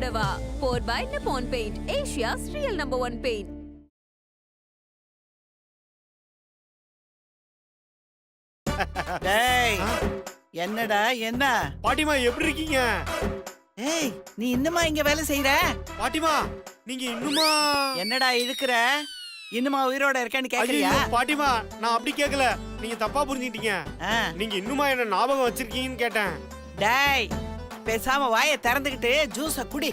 கூடவா 4 by Nippon Paint, Asia's real #1 paint. டேய் என்னடா என்ன பாட்டிமா எப்படி இருக்கீங்க? ஏய் நீ இன்னுமா இங்க வேலை செய்யற? பாட்டிமா நீங்க இன்னுமா என்னடா இழுக்குற? இன்னுமா உயிரோட இருக்கேன்னு கேக்குறியா? ஐயோ பாட்டிமா நான் அப்படி கேக்கல, நீங்க தப்பா புரிஞ்சுக்கிட்டீங்க. ஆ. நீங்க இன்னுமா என்ன ஞாபகம் வச்சிருக்கீங்கன்னு கேட்டேன். டேய் பேசாம வாயை திறந்துக்கிட்டு ஜூஸ குடி.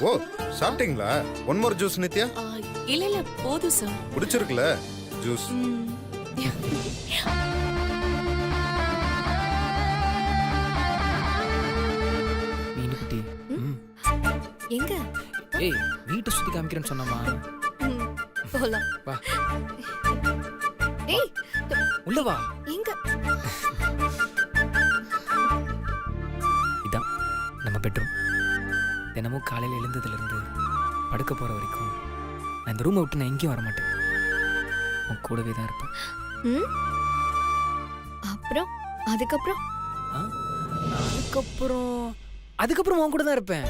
ஓ சாப்பிட்டீங்களா? One more juice Nithya. இல்ல போதும் சார். குடிச்சிருக்கல ஜூஸ். மீனுக்குட்டி எங்க? ஏய் வீட்டை சுத்தி காமிக்கிறேன்னு சொன்னமா. போலாம் வா ஏய் உள்ள வா. எங்க? இதான் நம்ம பெட்ரூம். தினமும் காலையில் எழுந்ததுல இருந்து படுக்க போற வரைக்கும் நான் இந்த ரூமை விட்டு நான் எங்கேயும் வர மாட்டேன். உன் கூடவே தான் இருப்பேன். அப்புறம் அதுக்கப்புறம் ஆ? அதுக்கப்புறம் உன் கூட தான் இருப்பேன்.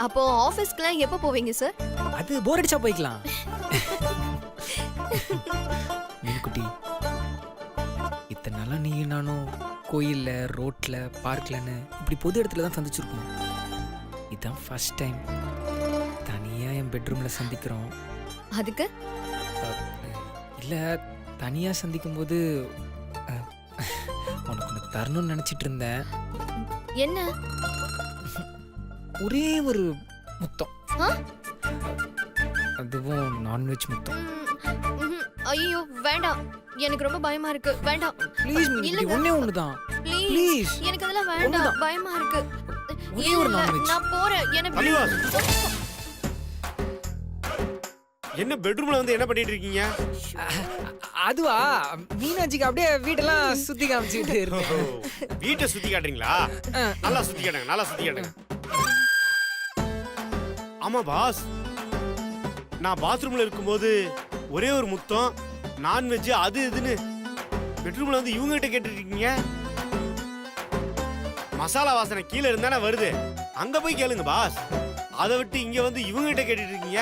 அப்போ ஆபீஸ்க்குலாம் எப்ப போவீங்க சார்? அது போர் அடிச்சா போய்க்கலாம். மீன்குட்டி இத்தனை நாளா நீ நானும் கோயில்ல ரோட்ல பார்க்லன்னு இப்படி பொது இடத்துல தான் சந்திச்சிருக்கோம். இதுதான் ஃபர்ஸ்ட் டைம் தனியா என் பெட்ரூம்ல சந்திக்கிறோம். அதுக்கு இல்ல தனியா சந்திக்கும் போது உனக்கு ஒன்று தரணும்னு நினைச்சிட்டு இருந்தேன். என்ன? ஒரே ஒரு முத்தம், ஆ? அதுவும் நான்வெஜ் முத்தம். ஐயோ வேண்டாம், எனக்கு ரொம்ப பயமா இருக்கு. வேண்டாம் ப்ளீஸ் மீன்குட்டி, ஒண்ணே ஒண்ணுதான் ப்ளீஸ். ப்ளீஸ். எனக்கு அதெல்லாம் வேண்டாம், ஒண்ணுதான். பயமா இருக்கு. ஒரே ஒரு இல்ல, non-veg. நான் போறேன். எனக்கு அலிவாஸ். என்ன பெட்ரூம்ல வந்து என்ன பண்ணிட்டு இருக்கீங்க? அதுவா மீனாட்சிக்கு அப்படியே வீட்டெல்லாம் சுத்தி காமிச்சுக்கிட்டு இருக்கேன். வீட்டை சுத்தி காட்டுறீங்களா? நல்லா சுத்தி காட்டுங்க, நல்லா சுத்தி காட்டுங்க. ஆமா பாஸ், நான் பாத்ரூம்ல இருக்கும்போது ஒரே ஒரு முத்தம், நான்வெஜ் அது இதுன்னு பெட்ரூம்ல வந்து இவங்க கிட்ட கேட்டுட்டு இருக்கீங்க. மசாலா வாசனை கீழே இருந்தானே வருது, அங்க போய் கேளுங்க பாஸ். அதை விட்டு இங்க வந்து இவங்க கிட்ட கேட்டுட்டு இருக்கீங்க.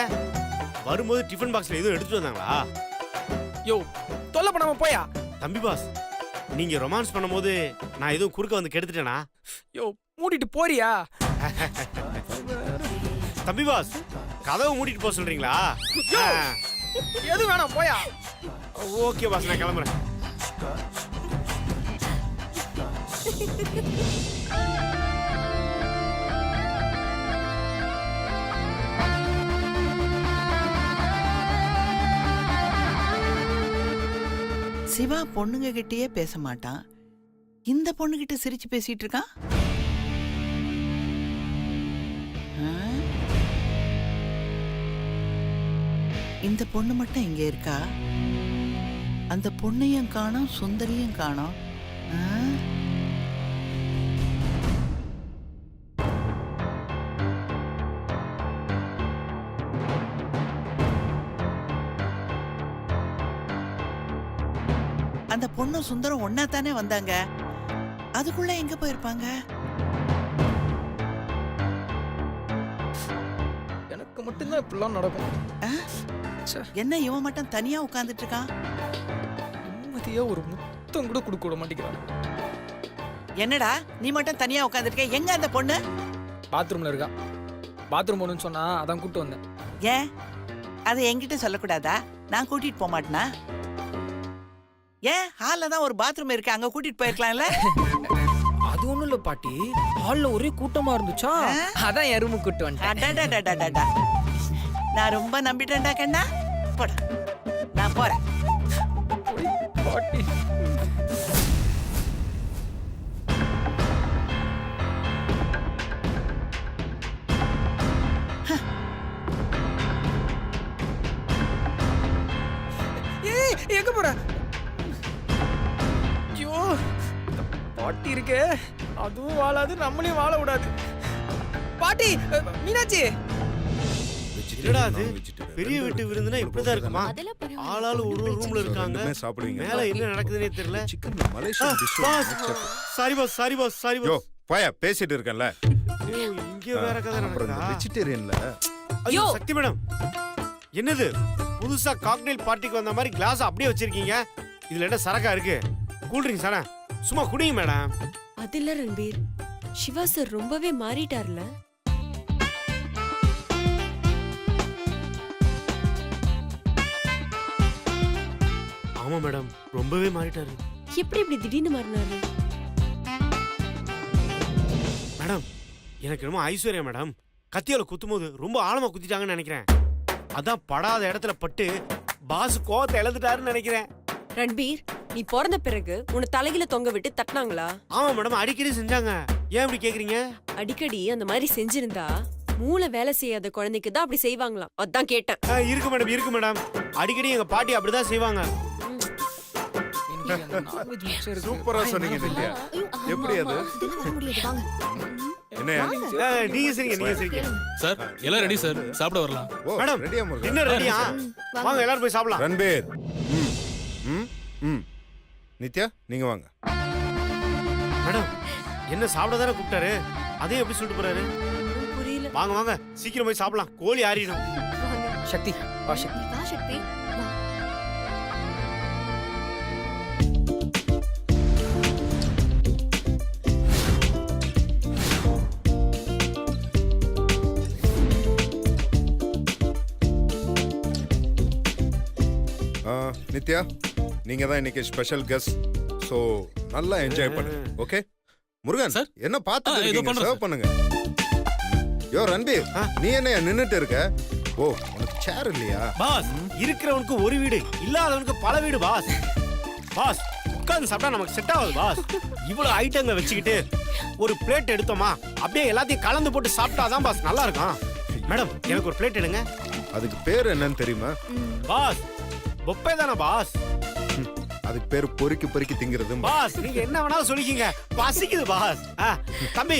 வரும்போது டிஃபன் பாக்ஸ்ல எதுவும் எடுத்துட்டு வந்தாங்களா? யோ தொல்லை பண்ணாம போயா. தம்பி பாஸ், நீங்க ரொமான்ஸ் பண்ணும்போது நான் எதுவும் குறுக்க வந்து கெடுத்துட்டேனா? யோ மூடிட்டு போறியா? தம்பி பாஸ், கதவை மூடிட்டு போக சொல்றீங்களா? எது வேணாம் போயா. ஓகே பாஸ், நான் கிளம்புறேன். சிவா பொண்ணுங்க கிட்டயே பேச மாட்டான், இந்த பொண்ணுகிட்ட சிரிச்சு பேசிட்டு இருக்கான். இந்த பொண்ணு மட்டும் இங்க இருக்கா, அந்த பொண்ணையும் காணோம், சுந்தரியும் காணோம். அந்த பொண்ணும் சுந்தரம் ஒன்னா தானே வந்தாங்க, அதுக்குள்ள எங்க போயிருப்பாங்க? எனக்கு மட்டும்தான் இப்படிலாம் நடக்கும். என்ன இவன் மட்டும் தனியா உட்கார்ந்துட்டு இருக்கான்? நிம்மதியா ஒரு முத்தம் கூட கொடுக்க விட மாட்டேங்கிறான். என்னடா நீ மட்டும் தனியா உட்கார்ந்துருக்க? எங்க அந்த பொண்ணு? பாத்ரூம்ல இருக்கா. பாத்ரூம் போகணும்னு சொன்னா அதான் கூப்பிட்டு வந்தேன். ஏன் அதை என்கிட்ட சொல்லக்கூடாதா? நான் கூட்டிட்டு போக மாட்டேனா? ஏன் ஹால்ல தான் ஒரு பாத்ரூம் இருக்கு, அங்க கூட்டிட்டு போயிருக்கலாம்ல? அது ஒண்ணும் இல்ல பாட்டி, ஹால்ல ஒரே கூட்டமா இருந்துச்சா, அதான் என் ரூமுக்கு கூட்டு வந்துட்டேன். அடடடடடடா, நான் ரொம்ப நம்பிட்டேன்டா கண்ணா. போடா, நான் போறேன். பாட்டி ஏய் எங்க போற? ஐயோ பாட்டி இருக்கே, அதுவும் வாழாது, நம்மளையும் வாழ விடாது. பாட்டி மீனாட்சி என்னடா அது vegetarian. பெரிய வீட்டு விருந்துனா இப்படிதான் இருக்குமா? அதெல்லாம் பரவாயில்ல. ஆளாளு ஒரு ரூம்ல இருக்காங்க. ரெண்டுமே சாப்பிடுவீங்க. மேல என்ன நடக்குதுன்னே தெரியல. Chicken Malaysian dish. Sorry boss, sorry boss, sorry யோ பாஸ். போயா பேசிட்டு இருக்கேன்ல. இங்க வேற கதை அப்புறம் நடக்குதா? வெஜிடேரியன்ல ஐயோ சக்தி மேடம், என்னது புதுசா காக்டெயில் பார்ட்டிக்கு வந்த மாதிரி கிளாஸ் அப்படியே வச்சிருக்கீங்க? இதுல என்ன சரக்கா இருக்கு? கூல் ட்ரிங்க்ஸ் தானே, சும்மா குடிங்க மேடம். அது இல்ல ரன்பீர், சிவா சார் ரொம்பவே மாறிட்டார்ல. ஆமா மேடம், ரொம்பவே மாறிட்டாரு. எப்படி இப்படி திடீர்னு மாறினாரு? மேடம், எனக்கு என்னமோ ஐஸ்வர்யா மேடம் கத்தியால குத்தும்போது ரொம்ப ஆழமா குத்திட்டாங்கன்னு நினைக்கிறேன். அதான் படாத இடத்துல பட்டு பாஸ் கோவத்தை இழந்துட்டாருன்னு நினைக்கிறேன். ரன்பீர், நீ பிறந்த பிறகு உன்னை தலையில தொங்க விட்டு தட்டினாங்களா? ஆமா மேடம், அடிக்கடி செஞ்சாங்க. ஏன் இப்படி கேக்குறீங்க? அடிக்கடி அந்த மாதிரி செஞ்சிருந்தா மூளை வேலை செய்யாத குழந்தைக்கு தான் அப்படி செய்வாங்களாம். அதான் கேட்டேன். இருக்கு மேடம், இருக்கு மேடம். அடிக்கடி எங்க பாட்டி அப்படிதான் செய்வாங்க. எனக்கு அந்த நான்வெஜ் மிச்சம் இருக்கு. சூப்பரா சொன்னீங்க நித்யா. எப்படி அது? இதெல்லாம் வர முடியாது, வாங்க. என்னையா? நீங்க சரிங்க, நீங்க சரிங்க. சார் எல்லாம் ரெடி சார், சாப்பிட வரலாம். ஓ மேடம், ரெடியா முருகன்? டின்னர் ரெடியா? வாங்க எல்லாரும் போய் சாப்பிடலாம். ரன்பீர். ம் ம் நித்யா நீங்க வாங்க. மேடம், என்ன சாப்பிட தானே கூப்பிட்டாரு, அதே எப்படி சொல்லிட்டு போறாரு? புரியல. வாங்க வாங்க சீக்கிரம் போய் சாப்பிடலாம், கோழி ஆறிடும். சக்தி வா சக்தி. வா சக்தி, வா. நித்யா நீங்க தான் இன்னைக்கு ஸ்பெஷல் கெஸ்ட். சோ நல்லா என்ஜாய் பண்ணுங்க. Okay Murugan sir. என்ன பார்த்துட்டு இதோ இருக்கீங்க? பண்றேன் சர்வ் பண்ணுங்க. யோ ரன்பீர், நீ என்ன நின்னுட்டு இருக்க? ஓ உனக்கு சேர் இல்லையா? பாஸ், இருக்கிறவனுக்கு ஒரு வீடு, இல்லாதவனுக்கு பல வீடு பாஸ். பாஸ், உட்கார்ந்து சாப்பிட்டா நமக்கு செட் ஆகுது பாஸ். இவ்வளவு ஐட்டங்க வச்சுக்கிட்டு ஒரு பிளேட் எடுத்தோமா அப்படியே எல்லாத்தையும் கலந்து போட்டு சாப்பிட்டாதான் பாஸ் நல்லா இருக்கும். மேடம், எனக்கு ஒரு பிளேட் எடுங்க. அதுக்கு பேர் என்னன்னு தெரியுமா? பாஸ், பொப்பே தானே பாஸ். அதுக்கு பேர் பொறுக்கி பொறுக்கி திங்கிறது. பாஸ், நீங்க என்ன வேணாலும் சொல்லிக்கீங்க, பசிக்குது பாஸ். தம்பி,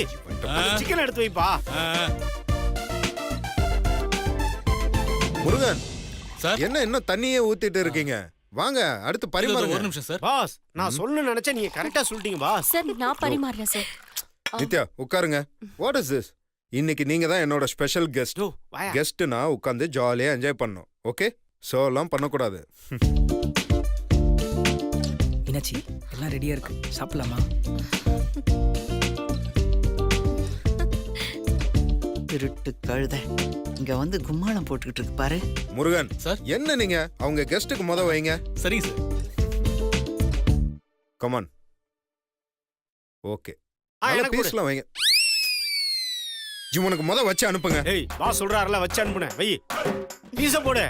சிக்கன் எடுத்து வைப்பா. முருகன் சார். என்ன இன்னும் தண்ணியே ஊத்திட்டு இருக்கீங்க? வாங்க அடுத்து ஒரு பரிமாறுங்க. நிமிஷம் சார். பாஸ், நான் சொல்லணும்னு நினைச்சேன், நீங்க கரெக்டா சொல்லிட்டீங்க பாஸ். சார் நான் பரிமாறல சார். நித்யா உட்காருங்க. What is this? இன்னைக்கு நீங்க தான் என்னோட ஸ்பெஷல் கெஸ்ட். ஓ, வாயா. கெஸ்ட்னா உட்காந்து ஜாலியா என்ஜாய் பண்ணணும். ஓகே சோலாம் பண்ணக்கூடாது. மீனாட்சி எல்லாம் ரெடியா இருக்கு, சாப்பிடலாமா? திருட்டு கழுத இங்க வந்து கும்மாளம் போட்டுக்கிட்டு இருக்கு பாரு. முருகன் சார். என்ன நீங்க அவங்க கெஸ்ட்டுக்கு முத வைங்க. சரிங்க சார். கமான். ஓகே எனக்கு கொடு. பீஸ்லாம் வைங்க. உனக்கு முத வச்சு அனுப்புங்க. ஏய், பாஸ் சொல்றாருல, வச்சு அனுப்புனேன். வை, பீஸ போடு.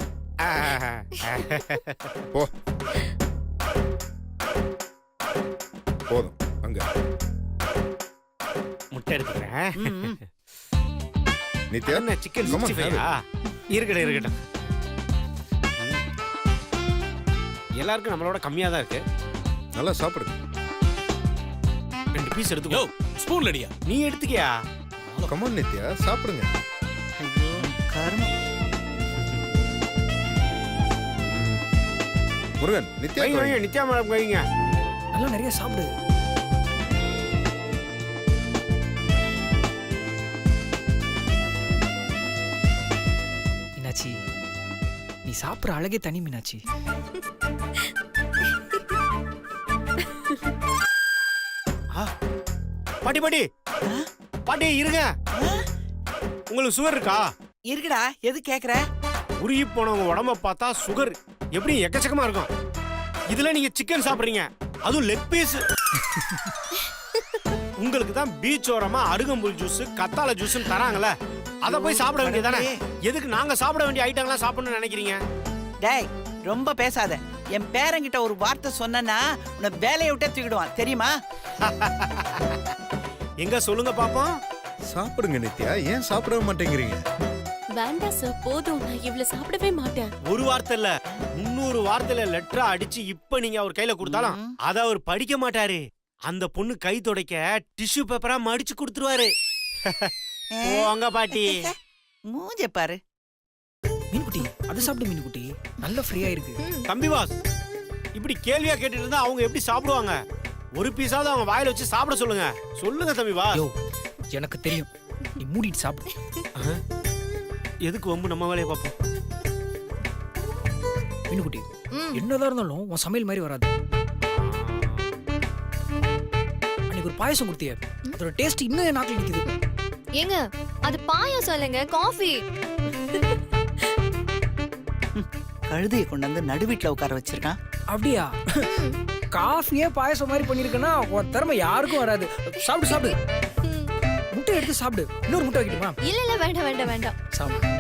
போ போதும். அங்க முட்டை எடுத்துக்கிறேன். நித்யா என்ன சிக்கன் Come on, 65 இருக்கட்டும் இருக்கட்டும். எல்லாருக்கும் நம்மளோட கம்மியா தான் இருக்கு. நல்லா சாப்பிடுங்க. 2 பீஸ் யோ எடுத்துக்கோ. ஸ்பூன் ரெடியா? நீ எடுத்துக்கியா? கமான் நித்யா சாப்பிடுங்க. ஐயோ கருமம். முருகன் நித்யா வைங்க வைங்க, நித்யா மேடம் வைங்க. நல்லா நிறைய சாப்பிடு. மீனாட்சி, நீ சாப்பிட்ற அழகே தனி மீனாட்சி. பாட்டி பாட்டி பாட்டி இருங்க. உங்களுக்கு சுகர் இருக்கா? இருக்குடா, எது கேக்குற? உருகி போனவங்க உடம்ப பார்த்தா சுகர் எப்படி எக்கச்சக்கமா இருக்கும். இதுல நீங்க சிக்கன் சாப்பிடுறீங்க, அதுவும் லெக் பீஸ். உங்களுக்கு தான் பீச் ஓரமா அருகம்புல் ஜூஸ் கத்தாழை ஜூஸ் தராங்கல்ல, அத போய் சாப்பிட வேண்டியதானே. எதுக்கு நாங்க சாப்பிட வேண்டிய ஐட்டம்லாம் சாப்பிடணும்னு நினைக்கிறீங்க? டேய் ரொம்ப பேசாத. என் பேரங்கிட்ட ஒரு வார்த்தை சொன்னா உன்னை வேலையை விட்டே தூக்கிடுவான் தெரியுமா? எங்க சொல்லுங்க பாப்போம். சாப்பிடுங்க நித்யா. ஏன் சாப்பிடவே மாட்டேங்கிறீங்க? வேண்டாம் சார், போதும். நான் இவ்வளவு சாப்பிடவே மாட்டேன். ஒரு வார்த்தை இல்ல, 300 வார்த்தையில லெட்டரா அடிச்சு இப்ப நீங்க அவர் கையில கொடுத்தாலும் அத அவர் படிக்க மாட்டாரு. அந்த பொண்ணு கை துடைக்க டிஷ்யூ பேப்பரா மடிச்சு கொடுத்துருவாரு. போங்க பாட்டி. மூஞ்ச பாரு. மீன்குட்டி அது சாப்பிடு மீன்குட்டி நல்ல ஃப்ரீயா இருக்கு. தம்பி பாஸ் இப்படி கேள்வியா கேட்டுட்டு இருந்தா அவங்க எப்படி சாப்பிடுவாங்க? ஒரு பீஸாவது அவங்க வாயில வச்சு சாப்பிட சொல்லுங்க. சொல்லுங்க தம்பி பாஸ். யோ எனக்கு தெரியும், நீ மூடிட்டு சாப்பிடு. எதுக்கு வம்பு, நம்ம வேலையை பார்ப்போம். மீன்குட்டி என்னதான் இருந்தாலும் உன் சமையல் மாதிரி வராது. அன்னைக்கு ஒரு பாயசம் கொடுத்தியே, அதோட டேஸ்ட் இன்னும் என் நாக்கில் நிக்குது. ஏங்க அது பாயாசம் இல்லைங்க, காஃபி. கழுதையை கொண்டு வந்து நடுவீட்டுல உட்கார வச்சிருக்கான். அப்படியா? காஃபியே பாயசம் மாதிரி பண்ணிருக்கனா உன் திறமை யாருக்கும் வராது. சாப்பிடு சாப்பிடு, முட்டை எடுத்து சாப்பிடு. இன்னொரு முட்டை வைக்கட்டுமா? இல்ல இல்ல வேண்டாம் வேண்டாம் வேண்டாம். சாப்பிடு.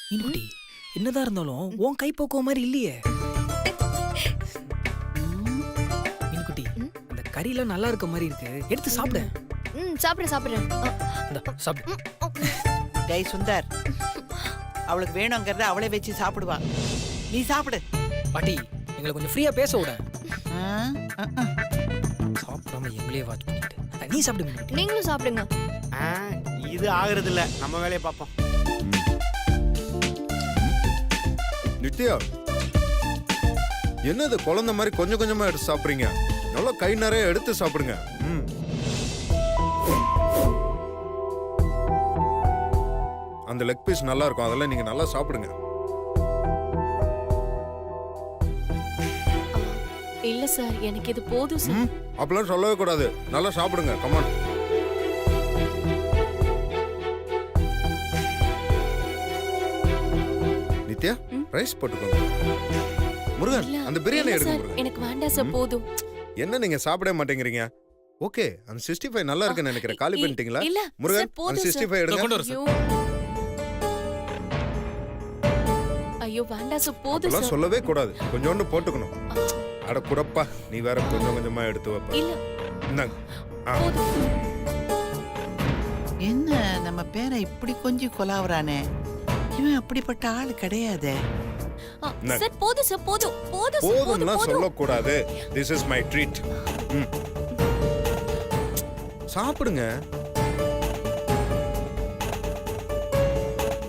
மீன்குட்டி என்னதான் இருந்தாலும் உன் கைப்போக்குவ மாதிரி இல்லையே. மீன்குட்டி அந்த கறியெல்லாம் நல்லா இருக்க மாதிரி இருக்கு, எடுத்து சாப்பிடு. சாப்பிடுறேன் சாப்பிடுறேன். இந்தா, சாப்பிடு. டேய் சுந்தர், அவளுக்கு வேணுங்கிறத அவளே வச்சு சாப்பிடுவா. நீ சாப்பிடு. பாட்டி எங்களை கொஞ்சம் ஃப்ரீயா பேச விட. ஆ, ஆ, ஆ. சாப்பிடாம எங்களே வாட்ச் பண்ணிட்டு நீ சாப்பிடு மீன்குட்டி. நீங்களும் சாப்பிடுங்க. இது ஆகுறது இல்ல, நம்ம வேலையை பார்ப்போம். நித்யா, என்னது குழந்தை மாதிரி கொஞ்சம் கொஞ்சமா எடுத்து சாப்பிடுறீங்க? நல்லா கை நிறைய எடுத்து சாப்பிடுங்க. அந்த லெக் பீஸ் நல்லா இருக்கும், அதெல்லாம் நீங்க நல்லா சாப்பிடுங்க. இல்ல சார், எனக்கு இது போதும் சார். அப்பெல்லாம் சொல்லவே கூடாது, நல்லா சாப்பிடுங்க. கமான். நித்யா, ரைஸ் போட்டுக்கோங்க. முருகன், அந்த பிரியாணி எடுங்க முருகன். எனக்கு வேண்டாம் சார், போதும். என்ன நீங்க சாப்பிடவே மாட்டேங்கிறீங்க? ஓகே, அந்த 65 நல்லா இருக்குன்னு நினைக்கிறேன். காலி பண்ணிட்டீங்களா? இல்ல முருகன், அந்த 65 எடுங்க. கொண்டு வர சார். ஐயோ வேண்டாம் சார், போதும் அதெல்லாம் சார். சொல்லவே கூடாது, கொஞ்சோண்டு போட்டுக்கணும். அட குடப்பா, நீ வேற கொஞ்சம் கொஞ்சமா எடுத்து வைப்ப. இல்ல இந்தாங்க. போதும். என்ன நம்ம பேரை இப்படி கொஞ்சம் கொலாவுறானே? இவன் அப்படிப்பட்ட ஆள் கிடையாதே. சார் போதும் சார், போதும் போதும் சார், போதும் போதும்லாம் போதும். சொல்லக்கூடாது. This is my treat. சாப்பிடுங்க.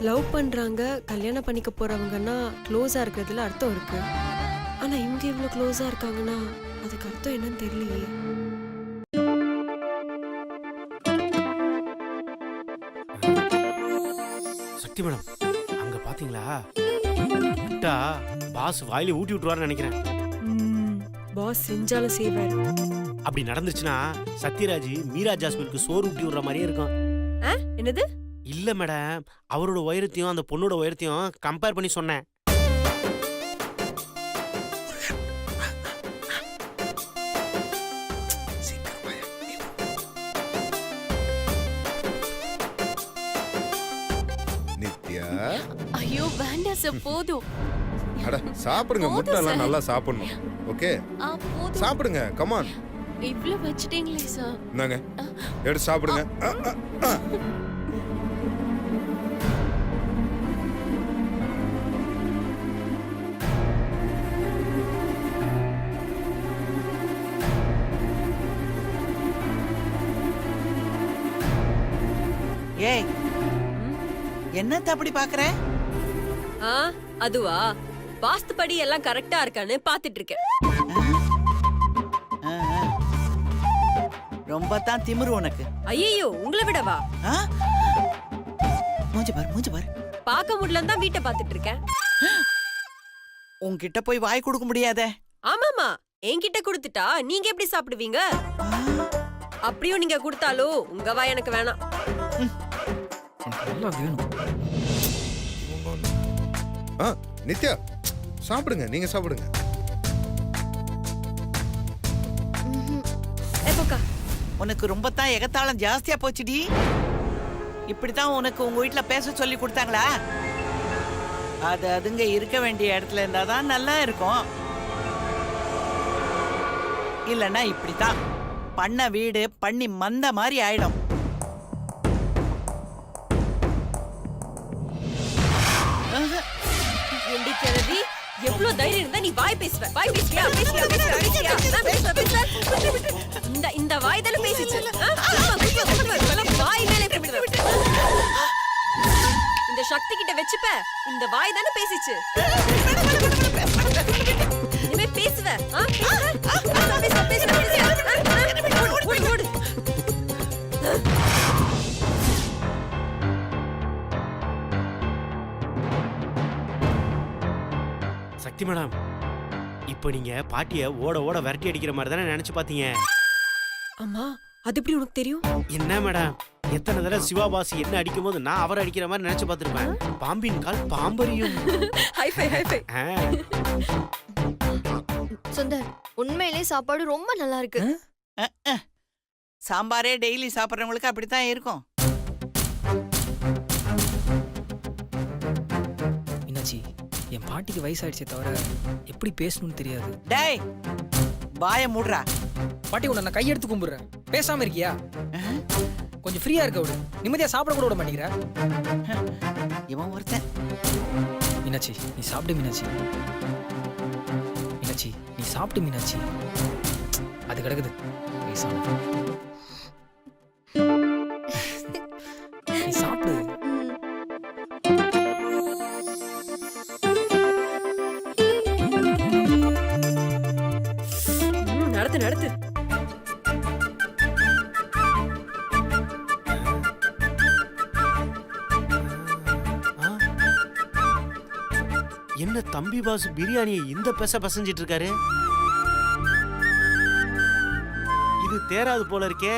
லவ் பண்றாங்க, கல்யாணம் பண்ணிக்க போறவங்கன்னா க்ளோஸா இருக்கிறதுல அர்த்தம் இருக்கு. ஆனா இவங்க இவ்வளவு க்ளோஸா இருக்காங்கன்னா அதுக்கு அர்த்தம் என்னன்னு தெரியலையே. சக்தி மேடம், அங்க பாத்தீங்களா? விட்டா பாஸ் வாயில ஊட்டி விட்டுருவாருன்னு நினைக்கிறேன். பாஸ் செஞ்சாலும் செய்வார். அப்படி நடந்துச்சுன்னா சத்யராஜ் மீரா ஜாஸ்மினுக்கு சோறு ஊட்டி விடுற மாதிரியே இருக்கும். என்னது? இல்ல மேடம், அவரோட உயரத்தையும் அந்த பொண்ணோட உயரத்தையும் கம்பேர் பண்ணி சொன்னேன். நித்யா, ஐயோ வேண்டாம் சார், போதும். அட சாப்பிடுங்க. முட்டை எல்லாம் நல்லா சாப்பிடணும். ஓகே, போதும். சாப்பிடுங்க. கமான். இவ்ளோ வச்சிட்டீங்களே சார். இந்தாங்க, எடுத்து சாப்பிடுங்க. ஏய், என்னத்த அப்படி பாக்குற? அதுவா, வாஸ்து படி எல்லாம் கரெக்டா இருக்கான்னு பாத்துட்டு இருக்கேன். ஆ, ஆ. ரொம்ப தான் திமிரு உனக்கு. ஐயோ, உங்களை விடவா? ஆ? மூஞ்சி பாரு, மூஞ்சி பாரு. பார்க்க முடியலன்னு தான் வீட்டை பாத்துட்டு இருக்கேன். உன்கிட்ட போய் வாய் கொடுக்க முடியாதே. ஆமாமா, என்கிட்ட கொடுத்துட்டா நீங்க எப்படி சாப்பிடுவீங்க? அப்படியும் நீங்க கொடுத்தாலும் உங்க வாய் எனக்கு வேணாம். நல்லா வேணும். நித்யா, சாப்பிடுங்க. நீங்க சாப்பிடுங்க. உனக்கு ரொம்ப தான் எகத்தாளம் ஜாஸ்தியா போச்சுடி. இப்படித்தான் உனக்கு உங்க வீட்டுல பேச சொல்லி கொடுத்தாங்களா? அதுங்க இருக்க வேண்டிய இடத்துல இருந்தாதான் நல்லா இருக்கும். இல்லன்னா இப்படித்தான் பண்ண வீடு பண்ணி மந்த மாதிரி ஆயிடும். எந்திக்கிறது எவ்வளவு தைரியம் இருந்தா நீ வாய் பேசுவ? வாய் பேசுவியா? பேசுவியா? பேசுவியா? பேசுவியா? நான் பேசுவேன், பேசுவேன். இந்த வாய் தானே பேசிச்சு. வாய் மேலே சக்தி கிட்ட வச்சுப்ப இந்த வாய் தானே பேசிச்சு இனிமே பேசுவ ஆ? பேசுவ. ஓடு, ஓடு. சக்தி மேடம், இப்போ நீங்க பாட்டிய ஓட ஓட விரட்டி அடிக்கிற மாதிரி தானே நினைச்சு பாத்தீங்க. அம்மா அது எப்படி உனக்கு தெரியும்? என்ன மேடம், எத்தனை தடவை சிவாபாசி என்ன அடிக்கும் போது நான் அவரை அடிக்கிற மாதிரி நினைச்சு பார்த்திருப்பேன். பாம்பின் கால் பாம்பரியும். Hi fi hi fi. ஆ, சுந்தர், உண்மையிலே சாப்பாடு ரொம்ப நல்லா இருக்கு. சாம்பாரே டெய்லி சாப்பிட்றவங்களுக்கு அப்படித்தான் இருக்கும். மீனாட்சி, என் பாட்டிக்கு வயசாயிடுச்சே தவிர எப்படி பேசணும்னு தெரியாது. டேய் வாய மூடுறா. பாட்டி உன்னை நான் கையெடுத்து கும்பிடுறேன், பேசாம இருக்கியா? கொஞ்சம் ஃப்ரீயா இருக்க விடு, நிம்மதியா சாப்பிட கூட விட மாட்டேங்கிற. இவன் ஒருத்தன். மீனாட்சி நீ சாப்பிடு மீனாட்சி. மீனாட்சி நீ சாப்பிடு மீனாட்சி. அது கிடக்குது பேசாம. நீ சாப்பிடு. நடத்து நடத்து. ஆ. என்ன தம்பி பாஸ் பிரியாணியை இந்த பசஞ்சிட்டு இருக்காரு? இது தேராது போல இருக்கே.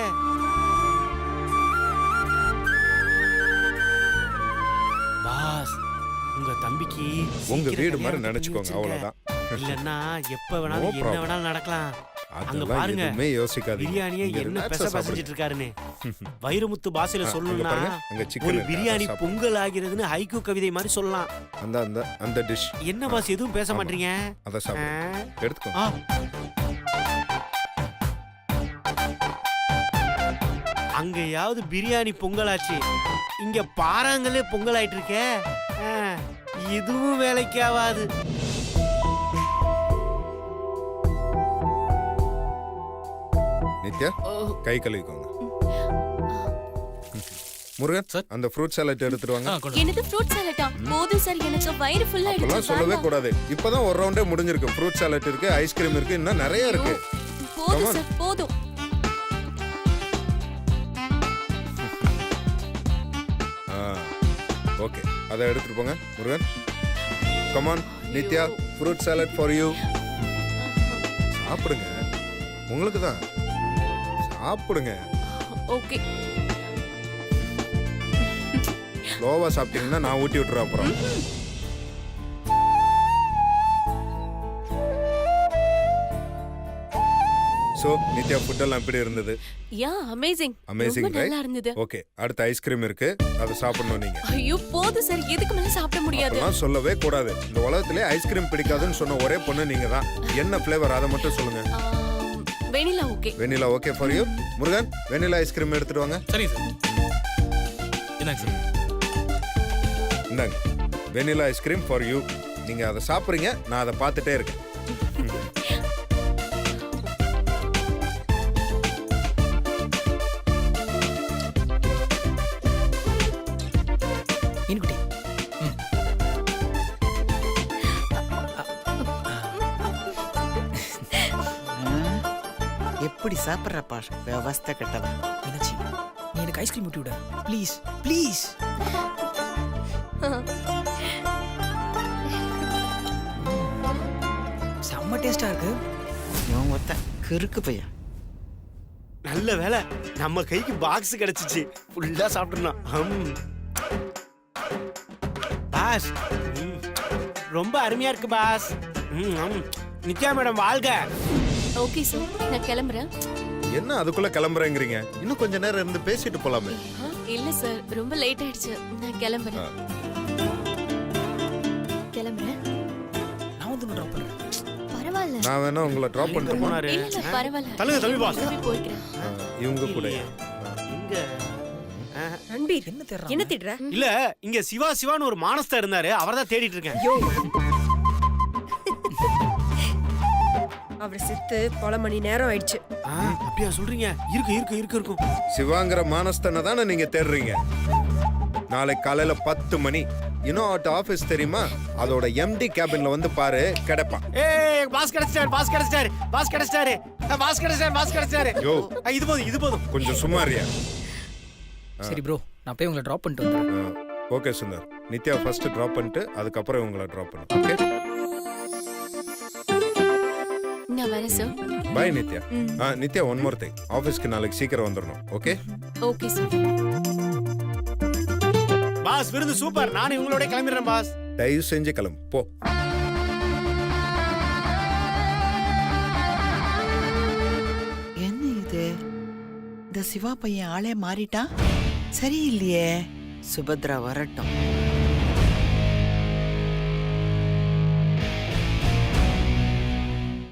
பாஸ், உங்க தம்பிக்கு உங்க சீக்கிரம் வீடு கல்யாணம் மாதிரி பண்ணி நினைச்சுக்கோங்க, வச்சிருங்க. அவ்வளவுதான். இல்லன்னா எப்ப No வேணாலும் என்ன problem. வேணாலும் நடக்கலாம். அங்க அதெல்லாம் பாருங்க, எதுவுமே யோசிக்காதீங்க. பிரியாணியை இங்க என்ன relax ஆ பசஞ்சிட்டு சாப்பிடுங்க. இருக்காருன்னு. வைரமுத்து பாசையில அங்க சொல்லணும்னா பாருங்க, அங்க chicken ஒரு இருக்கு, பிரியாணி அதை சாப்பிடுங்க. பொங்கல் ஆகிறதுன்னு ஹைக்கூ கவிதை மாதிரி சொல்லலாம். அந்த அந்த அந்த டிஷ் என்ன பாஸ் எதுவும் பேச ஆமா. மாட்டீங்க? அதை ஆ? சாப்பிடுங்க. எடுத்துக்கோங்க. ஆ. அங்கயாவது பிரியாணி பொங்கலாச்சு, இங்க பாறாங்களே பொங்கல் ஆயிட்டு இருக்கே. ஆ, இதுவும் வேலைக்கு ஆகாது. நித்யா கை கழுவிக்கோங்க. முருகன் சார். அந்த ஃப்ரூட் சாலட் எடுத்துட்டு வாங்க. கொண்டு என்னது ஃப்ரூட் சாலட்டா? போதும் சார், எனக்கு வயிறு ஃபுல்லா அப்பெல்லாம் சொல்லவே கூடாது. இப்பதான் ஒரு ரவுண்டே முடிஞ்சிருக்கு. ஃப்ரூட் சாலட் இருக்கு, ஐஸ்கிரீம் இருக்கு, இன்னும் நிறைய இருக்கு. Come on. சார், போதும். ஓகே, அதை எடுத்துட்டு போங்க. Murugan come on. Nithya, fruit salad for you. சாப்பிடுங்க, உங்களுக்கு தான். சாப்பிடுங்க. ஓகே. ஸ்லோவா சாப்பிட்டீங்கன்னா நான் ஊட்டி விட்டுறேன் அப்புறம். சோ நித்யா, ஃபுட் எல்லாம் எப்படி இருந்தது? யா அமேசிங். அமேசிங், ரொம்ப நல்லா இருந்தது. ஓகே, அடுத்து ஐஸ்கிரீம் இருக்கு, அதை சாப்பிடணும் நீங்க. ஐயோ போதும் சார், எதுக்கு மேல சாப்பிட முடியாது. அதெல்லாம் சொல்லவே கூடாது. இந்த உலகத்திலே ஐஸ்கிரீம் பிடிக்காதுன்னு சொன்ன ஒரே பொண்ணு நீங்க தான். என்ன ஃப்ளேவர் அதை மட்டும் சொல்லுங்க. Vanilla okay. Vanilla okay for you. Murugan, vanilla ice cream எடுத்துட்டு வாங்க. சரிங்க சார். என்னங்க சார்? இந்தாங்க, வெனிலா ஐஸ்கிரீம் ஃபார் யூ. நீங்க அதை சாப்பிடுறீங்க, நான் அதை பார்த்துட்டே இருக்கேன். மீன்குட்டி. ம். எப்படி சாப்பிட்றப்பா விவஸ்தை கட்டவன். மீனாட்சி நீ எனக்கு ஐஸ்கிரீம் ஊட்டி விட ப்ளீஸ் ப்ளீஸ். செம்ம டேஸ்டா இருக்கு. இவன் ஒருத்தன் கிறுக்கு பையன். நல்ல வேலை, நம்ம கைக்கு பாக்ஸ் கிடைச்சிச்சு. ஃபுல்லா சாப்பிடணும். பாஸ், ரொம்ப அருமையா இருக்கு பாஸ். நித்யா மேடம் வாழ்க. ஓகே சார், நான் கிளம்புறேன். என்ன அதுக்குள்ள கிளம்புறேங்கிறீங்க? இன்னும் கொஞ்ச நேரம் இருந்து பேசிட்டு போலாமே. இல்ல சார், ரொம்ப லேட் ஆயிடுச்சு. நான் கிளம்புறேன். கிளம்புறேன். நான் வந்து ட்ராப் பண்றேன். பரவாயில்ல. நான் வேணா உங்களை டிராப் பண்ணிட்டு போறேன். போனாரு. இல்ல பரவாயில்ல. தள்ளுங்க தம்பி பாஸ். திரும்பி போய்க்கிறேன். இவங்க கூட இங்க ரன்பீர் என்ன தேடுறான்? என்ன திடுற? இல்ல, இங்க சிவா சிவான்னு ஒரு மானஸ்தா இருந்தாரு, அவர்தான் தேடிட்டு இருக்கேன். அவர் செத்து பல மணி நேரம் ஆயிடுச்சு. அப்படியா சொல்றீங்க? இருக்கு இருக்கு இருக்கு இருக்கும். சிவாங்கிற மானஸ்தனை தானே நீங்க தேடுறீங்க. நாளைக்கு காலையில 10 மணி இன்னும் அட் ஆபீஸ் தெரியுமா, அதோட எம்டி கேபின்ல வந்து பாரு, கிடைப்பான். ஏய் பாஸ் கிடைச்சாரு, பாஸ் கிடைச்சாரு, பாஸ் கிடைச்சாரு, பாஸ் கிடைச்சாரு, பாஸ் கிடைச்சாரு. யோ இது போதும், இது போதும். கொஞ்சம் சும்மா இருயா. சரி ப்ரோ, நான் போய் உங்களை ட்ராப் பண்ணிட்டு வந்துடுறேன். Okay Sundar, Nithya first drop பண்ணிட்டு அதுக்கப்புறம் உங்களை டிராப் பண்ணு. ஓகே நான் வரேன் sir. Bye Nithya. Nithya one more thing, ஆபீஸ்க்கு நாளைக்கு சீக்கிரம் வந்துடணும். Okay okay sir. பாஸ் விருந்து சூப்பர், நானும் இவங்களோட கிளம்பிடுறேன் பாஸ். தயவு செஞ்சு கிளம்பு போ. என்ன இது, இந்த சிவா பையன் ஆளே மாறிட்டான். சரியில்லையே. சுபத்ரா வரட்டும்.